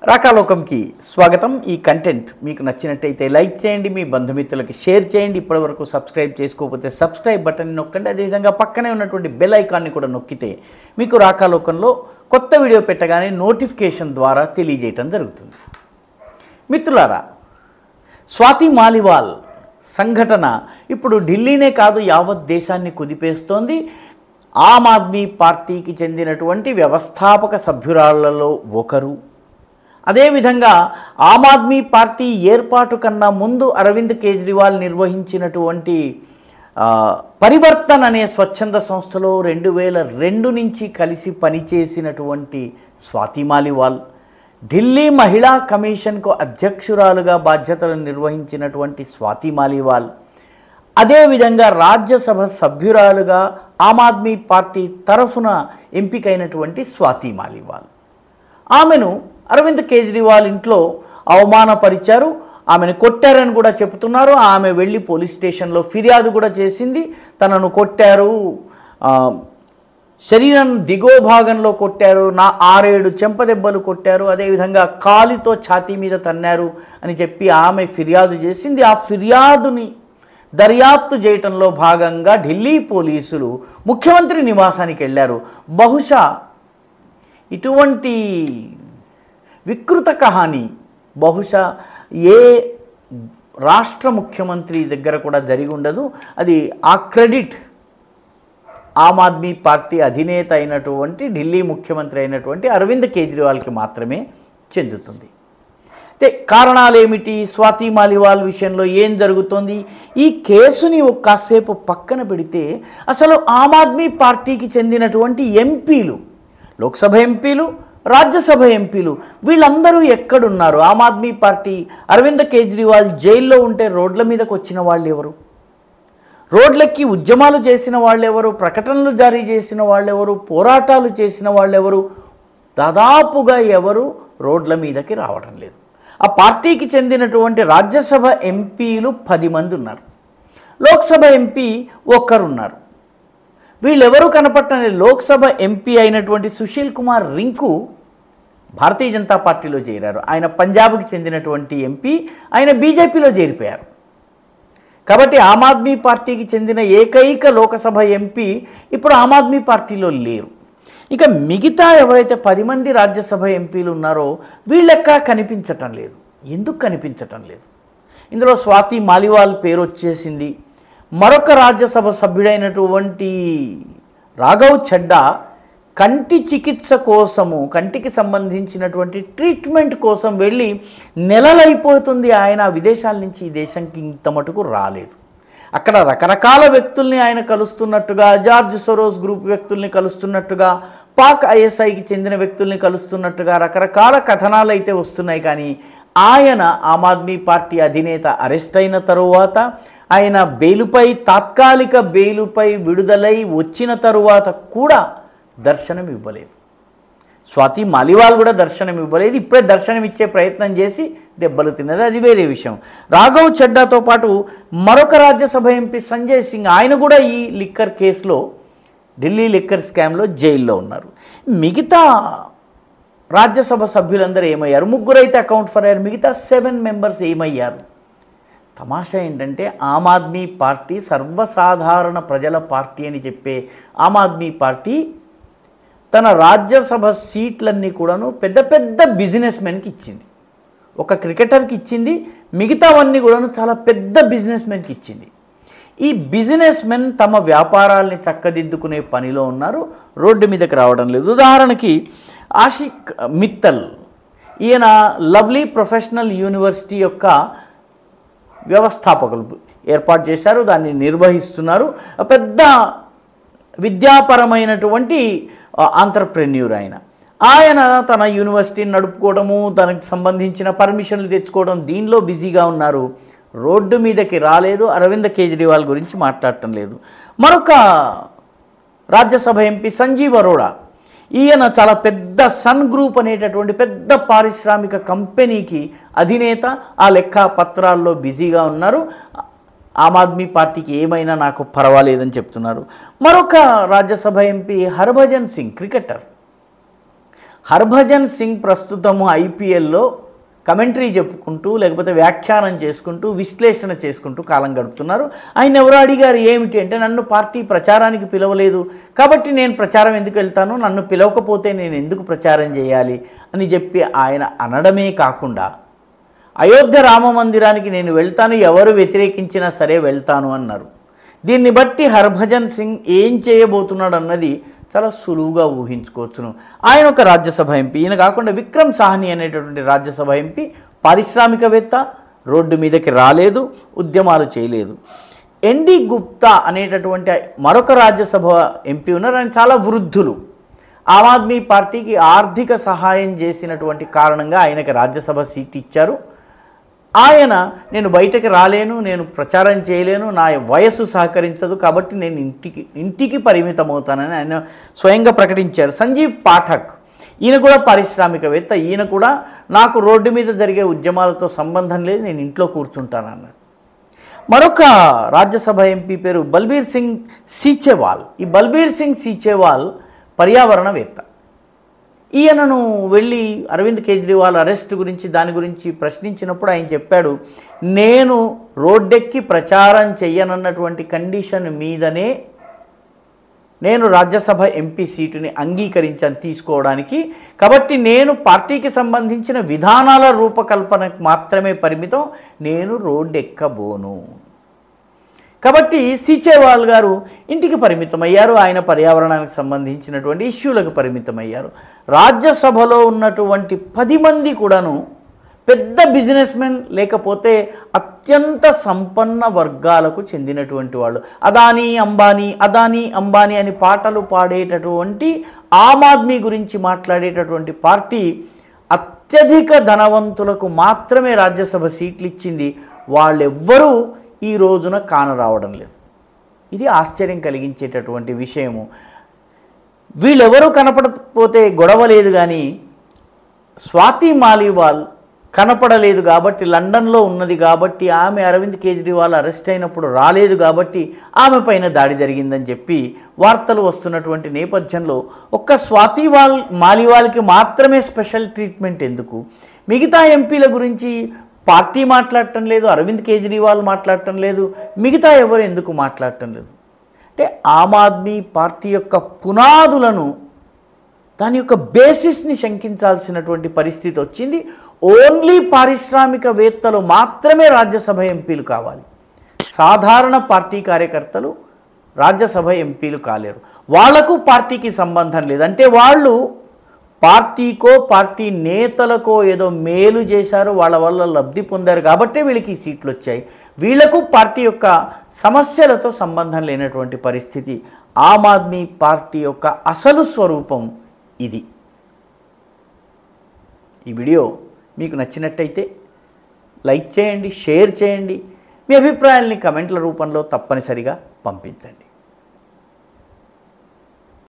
రాకాలోకంకి స్వాగతం। ఈ కంటెంట్ మీకు నచ్చినట్లయితే లైక్ చేయండి, మీ బంధుమిత్రులకు షేర్ చేయండి। ఇప్పటివరకు సబ్స్క్రైబ్ చేసుకోకపోతే సబ్స్క్రైబ్ బటన్ నొక్కండి। అదేవిధంగా పక్కనే ఉన్నటువంటి బెల్ ఐకాన్ని కూడా నొక్కితే మీకు రాకాలోకంలో కొత్త వీడియో పెట్టగానే నోటిఫికేషన్ ద్వారా తెలియజేయటం జరుగుతుంది। మిత్రులారా, స్వాతి మాలివాల్ సంఘటన ఇప్పుడు ఢిల్లీనే కాదు యావత్ దేశాన్ని కుదిపేస్తోంది। ఆమ్ ఆద్మీ పార్టీకి చెందినటువంటి వ్యవస్థాపక సభ్యురాళ్లలో ఒకరు, అదేవిధంగా ఆమ్ ఆద్మీ పార్టీ ఏర్పాటు కన్నా ముందు అరవింద్ కేజ్రీవాల్ నిర్వహించినటువంటి పరివర్తన్ అనే స్వచ్ఛంద సంస్థలో 2002 నుంచి కలిసి పనిచేసినటువంటి స్వాతి మాలివాల్, ఢిల్లీ మహిళా కమిషన్కు అధ్యక్షురాలుగా బాధ్యతలు నిర్వహించినటువంటి స్వాతి మాలివాల్, అదేవిధంగా రాజ్యసభ సభ్యురాలుగా ఆమ్ ఆద్మీ పార్టీ తరఫున ఎంపికైనటువంటి స్వాతి మాలివాల్, ఆమెను అరవింద్ కేజ్రీవాల్ ఇంట్లో అవమానపరిచారు, ఆమెను కొట్టారని కూడా చెప్తున్నారు। ఆమె వెళ్ళి పోలీస్ స్టేషన్లో ఫిర్యాదు కూడా చేసింది, తనను కొట్టారు, శరీరం దిగువ భాగంలో కొట్టారు, 6-7 చెంపదెబ్బలు కొట్టారు, అదేవిధంగా కాలితో ఛాతీ మీద తన్నారు అని చెప్పి ఆమె ఫిర్యాదు చేసింది। ఆ ఫిర్యాదుని దర్యాప్తు చేయటంలో భాగంగా ఢిల్లీ పోలీసులు ముఖ్యమంత్రి నివాసానికి వెళ్ళారు। బహుశా ఇటువంటి వికృత కహాని బహుశా ఏ రాష్ట్ర ముఖ్యమంత్రి దగ్గర కూడా జరిగి ఉండదు। అది ఆ క్రెడిట్ ఆమ్ ఆద్మీ పార్టీ అధినేత అయినటువంటి ఢిల్లీ ముఖ్యమంత్రి అయినటువంటి అరవింద్ కేజ్రీవాల్కి మాత్రమే చెందుతుంది। అయితే కారణాలు ఏమిటి, స్వాతి మాలివాల్ విషయంలో ఏం జరుగుతోంది, ఈ కేసుని కాసేపు పక్కన పెడితే అసలు ఆమ్ ఆద్మీ పార్టీకి చెందినటువంటి ఎంపీలు, లోక్సభ ఎంపీలు, రాజ్యసభ ఎంపీలు, వీళ్ళందరూ ఎక్కడున్నారు? ఆమ్ ఆద్మీ పార్టీ అరవింద్ కేజ్రీవాల్ జైల్లో ఉంటే రోడ్ల మీదకి వచ్చిన వాళ్ళు ఎవరు? రోడ్లెక్కి ఉద్యమాలు చేసిన వాళ్ళెవరు? ప్రకటనలు జారీ చేసిన వాళ్ళెవరు? పోరాటాలు చేసిన వాళ్ళెవరు? దాదాపుగా ఎవరు రోడ్ల మీదకి రావడం లేదు। ఆ పార్టీకి చెందినటువంటి రాజ్యసభ ఎంపీలు 10 మంది ఉన్నారు, లోక్సభ ఎంపీ ఒక్కరున్నారు। వీళ్ళెవరూ కనపట్టని లోక్సభ ఎంపీ అయినటువంటి సుశీల్ కుమార్ రింకు భారతీయ జనతా పార్టీలో చేరారు। ఆయన పంజాబ్కి చెందినటువంటి ఎంపీ, ఆయన బీజేపీలో చేరిపోయారు। కాబట్టి ఆమ్ ఆద్మీ పార్టీకి చెందిన ఏకైక లోకసభ ఎంపీ ఇప్పుడు ఆమ్ ఆద్మీ పార్టీలో లేరు। ఇక మిగతా ఎవరైతే 10 మంది రాజ్యసభ ఎంపీలు ఉన్నారో వీళ్ళెక్కడా కనిపించటం లేదు। ఎందుకు కనిపించటం లేదు? ఇందులో స్వాతి మాలివాల్ పేరు వచ్చేసింది। మరొక రాజ్యసభ సభ్యుడైనటువంటి రాఘవ్ చడ్డా కంటి చికిత్స కోసము, కంటికి సంబంధించినటువంటి ట్రీట్మెంట్ కోసం వెళ్ళి నెలలైపోతుంది, ఆయన విదేశాల నుంచి ఈ దేశంకి ఇంత మటుకు రాలేదు। అక్కడ రకరకాల వ్యక్తుల్ని ఆయన కలుస్తున్నట్టుగా, జార్జ్ సోరోస్ గ్రూప్ వ్యక్తుల్ని కలుస్తున్నట్టుగా, పాక్ ఐఎస్ఐకి చెందిన వ్యక్తుల్ని కలుస్తున్నట్టుగా రకరకాల కథనాలు అయితే వస్తున్నాయి। కానీ ఆయన ఆమ్ ఆద్మీ పార్టీ అధినేత అరెస్ట్ అయిన తరువాత, ఆయన బెయిలుపై, తాత్కాలిక బెయిలుపై విడుదలై వచ్చిన తరువాత కూడా దర్శనం ఇవ్వలేదు। స్వాతి మాలివాల్ కూడా దర్శనం ఇవ్వలేదు, ఇప్పుడే దర్శనం ఇచ్చే ప్రయత్నం చేసి దెబ్బలు తిన్నది, అది వేరే విషయం। రాఘవ్ చడ్డాతో పాటు మరొక రాజ్యసభ ఎంపీ సంజయ్ సింగ్, ఆయన కూడా ఈ లిక్కర్ కేసులో, ఢిల్లీ లిక్కర్ స్కామ్లో జైల్లో ఉన్నారు। మిగతా రాజ్యసభ సభ్యులందరూ ఏమయ్యారు? 3 అయితే అకౌంట్ ఫర్ అయ్యారు, మిగతా 7 మెంబర్స్ ఏమయ్యారు? తమాషా ఏంటంటే ఆమ్ ఆద్మీ పార్టీ సర్వసాధారణ ప్రజల పార్టీ అని చెప్పే ఆమ్ ఆద్మీ పార్టీ తన రాజ్యసభ సీట్లన్నీ కూడాను పెద్ద పెద్ద బిజినెస్ మెన్కి ఇచ్చింది। ఒక క్రికెటర్కి ఇచ్చింది, మిగతావన్నీ కూడాను చాలా పెద్ద బిజినెస్ మెన్కి ఇచ్చింది। ఈ బిజినెస్ మెన్ తమ వ్యాపారాల్ని చక్కదిద్దుకునే పనిలో ఉన్నారు, రోడ్డు మీదకి రావడం లేదు। ఉదాహరణకి ఆషిక్ మిత్తల్, ఈయన లవ్లీ ప్రొఫెషనల్ యూనివర్సిటీ యొక్క వ్యవస్థాపకులు ఏర్పాటు చేశారు, దాన్ని నిర్వహిస్తున్నారు, పెద్ద విద్యాపరమైనటువంటి ఆంట్రప్రెన్యూర్ ఆయన తన యూనివర్సిటీని నడుపుకోవడము, దానికి సంబంధించిన పర్మిషన్లు తెచ్చుకోవడం, దీనిలో బిజీగా ఉన్నారు, రోడ్డు మీదకి రాలేదు, అరవింద్ కేజ్రీవాల్ గురించి మాట్లాడటం లేదు। మరొక రాజ్యసభ ఎంపీ సంజీవ్ అరోడా, ఈయన చాలా పెద్ద సన్ గ్రూప్ అనేటటువంటి పెద్ద పారిశ్రామిక కంపెనీకి అధినేత, ఆ లెక్క పత్రాల్లో బిజీగా ఉన్నారు, ఆమ్ ఆద్మీ పార్టీకి ఏమైనా నాకు పర్వాలేదని చెప్తున్నారు। మరొక రాజ్యసభ ఎంపీ హర్భజన్ సింగ్, క్రికెటర్, హర్భజన్ సింగ్ ప్రస్తుతము ఐపీఎల్లో కమెంటరీ చెప్పుకుంటూ లేకపోతే వ్యాఖ్యానం చేసుకుంటూ విశ్లేషణ చేసుకుంటూ కాలం గడుపుతున్నారు. ఆయన ఎవరో అడిగారు ఏమిటి అంటే, నన్ను పార్టీ ప్రచారానికి పిలవలేదు కాబట్టి నేను ప్రచారం ఎందుకు వెళ్తాను, నన్ను పిలవకపోతే నేను ఎందుకు ప్రచారం చేయాలి అని చెప్పి ఆయన అనడమే కాకుండా అయోధ్య రామ మందిరానికి నేను వెళ్తాను, ఎవరు వ్యతిరేకించినా సరే వెళ్తాను అన్నారు. దీన్ని బట్టి హర్భజన్ సింగ్ ఏం చేయబోతున్నాడు అన్నది చాలా సులువుగా ఊహించుకోవచ్చును. ఆయన ఒక రాజ్యసభ ఎంపీ. ఈయన కాకుండా విక్రమ్ సాహ్ని అనేటటువంటి రాజ్యసభ ఎంపీ, పారిశ్రామికవేత్త, రోడ్డు మీదకి రాలేదు, ఉద్యమాలు చేయలేదు. ఎన్డి గుప్తా అనేటటువంటి మరొక రాజ్యసభ ఎంపీ ఉన్నారు. ఆయన చాలా వృద్ధులు. ఆమ్ ఆద్మీ పార్టీకి ఆర్థిక సహాయం చేసినటువంటి కారణంగా ఆయనకి రాజ్యసభ సీట్ ఇచ్చారు. ఆయన నేను బయటకు రాలేను, నేను ప్రచారం చేయలేను, నా వయస్సు సహకరించదు కాబట్టి నేను ఇంటికి పరిమితం అవుతానని ఆయన స్వయంగా ప్రకటించారు. సంజీవ్ పాఠక్ ఈయన కూడా పారిశ్రామికవేత్త. ఈయన కూడా నాకు రోడ్డు మీద జరిగే ఉద్యమాలతో సంబంధం లేదు, నేను ఇంట్లో కూర్చుంటానన్నాడు. మరొక రాజ్యసభ ఎంపీ పేరు బల్బీర్ సింగ్ సీచేవాల్. ఈ బల్బీర్ సింగ్ సీచేవాల్ పర్యావరణవేత్త. ఈయనను వెళ్ళి అరవింద్ కేజ్రీవాల్ అరెస్ట్ గురించి దాని గురించి ప్రశ్నించినప్పుడు ఆయన చెప్పాడు, నేను రోడ్డెక్కి ప్రచారం చెయ్యనన్నటువంటి కండిషన్ మీదనే నేను రాజ్యసభ ఎంపీ సీటుని అంగీకరించాను తీసుకోవడానికి. కాబట్టి నేను పార్టీకి సంబంధించిన విధానాల రూపకల్పనకు మాత్రమే పరిమితం, నేను రోడ్డెక్కబోను. కాబట్టి సీచేవాల్ గారు ఇంటికి పరిమితమయ్యారు. ఆయన పర్యావరణానికి సంబంధించినటువంటి ఇష్యూలకు పరిమితమయ్యారు. రాజ్యసభలో ఉన్నటువంటి 10 మంది కూడాను పెద్ద బిజినెస్మెన్ లేకపోతే అత్యంత సంపన్న వర్గాలకు చెందినటువంటి వాళ్ళు. అదానీ అంబానీ అని పాటలు పాడేటటువంటి ఆమ్ ఆద్మీ గురించి మాట్లాడేటటువంటి పార్టీ అత్యధిక ధనవంతులకు మాత్రమే రాజ్యసభ సీట్లు ఇచ్చింది. వాళ్ళెవ్వరూ ఈ రోజున కానరావడం లేదు. ఇది ఆశ్చర్యం కలిగించేటటువంటి విషయము. వీళ్ళెవరూ కనపడకపోతే గొడవ లేదు, కానీ స్వాతి మాలీవాల్ కనపడలేదు కాబట్టి, లండన్లో ఉన్నది కాబట్టి, ఆమె అరవింద్ కేజ్రీవాల్ అరెస్ట్ అయినప్పుడు రాలేదు కాబట్టి ఆమె పైన దాడి జరిగిందని చెప్పి వార్తలు వస్తున్నటువంటి నేపథ్యంలో ఒక్క స్వాతి మాలీవాల్కి మాత్రమే స్పెషల్ ట్రీట్మెంట్ ఎందుకు? మిగతా ఎంపీల గురించి పార్టీ మాట్లాడటం లేదు, అరవింద్ కేజ్రీవాల్ మాట్లాడటం లేదు, మిగతా ఎవరు ఎందుకు మాట్లాడటం లేదు? అంటే ఆమ్ ఆద్మీ పార్టీ యొక్క పునాదులను, దాని యొక్క బేసిస్ని శంకించాల్సినటువంటి పరిస్థితి వచ్చింది. ఓన్లీ పారిశ్రామికవేత్తలు మాత్రమే రాజ్యసభ ఎంపీలు కావాలి. సాధారణ పార్టీ కార్యకర్తలు రాజ్యసభ ఎంపీలు కాలేరు. వాళ్లకు పార్టీకి సంబంధం లేదు. అంటే వాళ్ళు పార్టీకో పార్టీ నేతలకో ఏదో మేలు చేశారు, వాళ్ళ వల్ల లబ్ధి పొందారు కాబట్టి వీళ్ళకి ఈ సీట్లు వచ్చాయి. వీళ్లకు పార్టీ యొక్క సమస్యలతో సంబంధం లేనటువంటి పరిస్థితి. ఆమ్ ఆద్మీ పార్టీ యొక్క అసలు స్వరూపం ఇది. ఈ వీడియో మీకు నచ్చినట్టయితే లైక్ చేయండి, షేర్ చేయండి, మీ అభిప్రాయాల్ని కమెంట్ల రూపంలో తప్పనిసరిగా పంపించండి.